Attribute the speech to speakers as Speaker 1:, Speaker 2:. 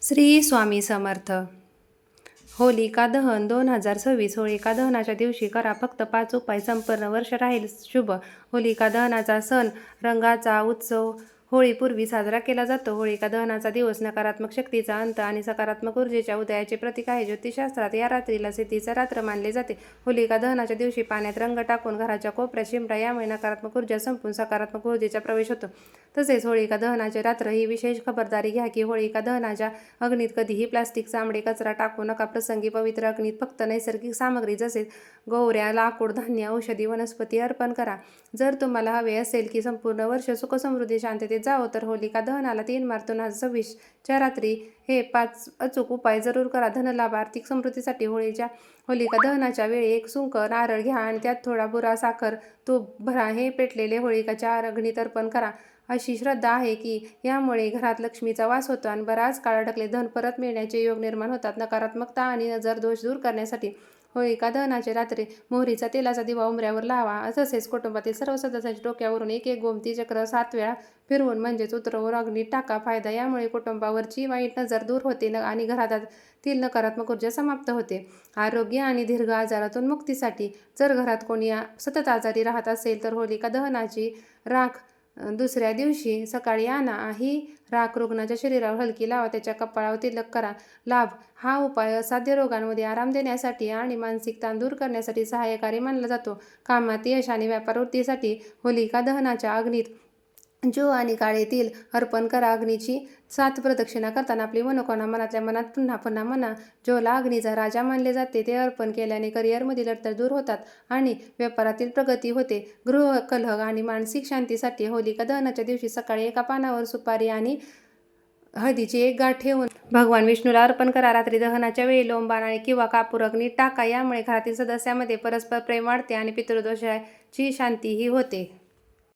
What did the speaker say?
Speaker 1: श्री स्वामी समर्थ. होलिका दहन 2026. होलिका दहनाच्या दिवशी करा फक्त 5 उपाय, संपूर्ण वर्ष राहील शुभ. होलिका दहनाचा सण रंगाचा उत्सव होळीपूर्वी साजरा केला जातो. होलिका दहनाचा दिवस नकारात्मक शक्तीचा अंत आणि सकारात्मक ऊर्जेच्या उदयाचे प्रतीक आहे. ज्योतिषशास्त्रात या रात्रीला सिद्धीचा रात्र मानले जाते. होलिका दहनाच्या दिवशी पाण्यात रंग टाकून घराच्या कोपऱ्यात शिंपडा, यामुळे नकारात्मक ऊर्जा संपून सकारात्मक ऊर्जेचा प्रवेश होतो. तसेच होलिका दहनाचे रात्र ही विशेष खबरदारी घ्या की होलिका दहनाच्या अग्नीत कधीही प्लास्टिक, चामडे, कचरा टाकू नका. प्रसंगी पवित्र अग्नीत फक्त नैसर्गिक सामग्री जसे गौऱ्या, लाकूड, धान्य, औषधी वनस्पती अर्पण करा. जर तुम्हाला हवे असेल की संपूर्ण वर्ष सुख, समृद्धी, शांततेत जावो, तर होलिका दहनाला 3 मार्च 2026 च्या रात्री हे 5 अचूक उपाय जरूर करा. धनलाभ, आर्थिक समृद्धीसाठी होलिका दहनाच्या वेळी एक सुंक नारळ घ्या आणि त्यात थोडा बुरा साखर, तूप भरा. हे पेटलेले होलिकाच्या अग्नीत अर्पण करा. अशी श्रद्धा आहे की यामुळे घरात लक्ष्मीचा वास होतो आणि बराच काळ अडकले धन परत मिळण्याचे योग निर्माण होतात. नकारात्मकता आणि नजर दोष दूर करण्यासाठी होलिका दहनाच्या रात्री मोहरीचा तेलाचा दिवा उंबऱ्यावर लावा. तसेच कुटुंबातील सर्व सदस्यांच्या डोक्यावरून एक गोमती चक्र 7 वेळा फिरवून म्हणजेच उतरवून अग्नीत टाका. फायदा: यामुळे कुटुंबावरची वाईट नजर दूर होते आणि घरातील नकारात्मक ऊर्जा समाप्त होते. आरोग्य आणि दीर्घ आजारातून मुक्तीसाठी जर घरात कोणी सतत आजारी राहत असेल तर होलिका दहनाची राख दुसऱ्या दिवशी सकाळी आणा. ही राख रुग्णाच्या शरीरावर हलकी लावा, त्याच्या कपाळावर तिलक करा. लाभ: हा उपाय असाध्य रोगांमध्ये आराम देण्यासाठी आणि मानसिक ताण दूर करण्यासाठी सहाय्यकारी मानला जातो. कामात यश आणि व्यापारवृद्धीसाठी होलिका दहनाच्या अग्नीत जौ आणि काळे तिल अर्पण करा. अग्नीची 7 प्रदक्षिणा करताना आपली मनोकामना मनातल्या मनात पुन्हा पुन्हा म्हणा. जौला अग्नीचा राजा मानले जाते. ते अर्पण केल्याने करिअरमधील अडथळे दूर होतात आणि व्यापारातील प्रगती होते. गृह कलह आणि मानसिक शांतीसाठी होलिका दहनाच्या दिवशी सकाळी एका पानावर सुपारी आणि हळदीची एक गाठ ठेवून भगवान विष्णूला अर्पण करा. रात्री दहनाच्या वेळी लोंबाण किंवा कापूर अग्नीत टाका. यामुळे घरातील सदस्यांमध्ये परस्पर प्रेम वाढते आणि पितृदोषाची शांतीही होते.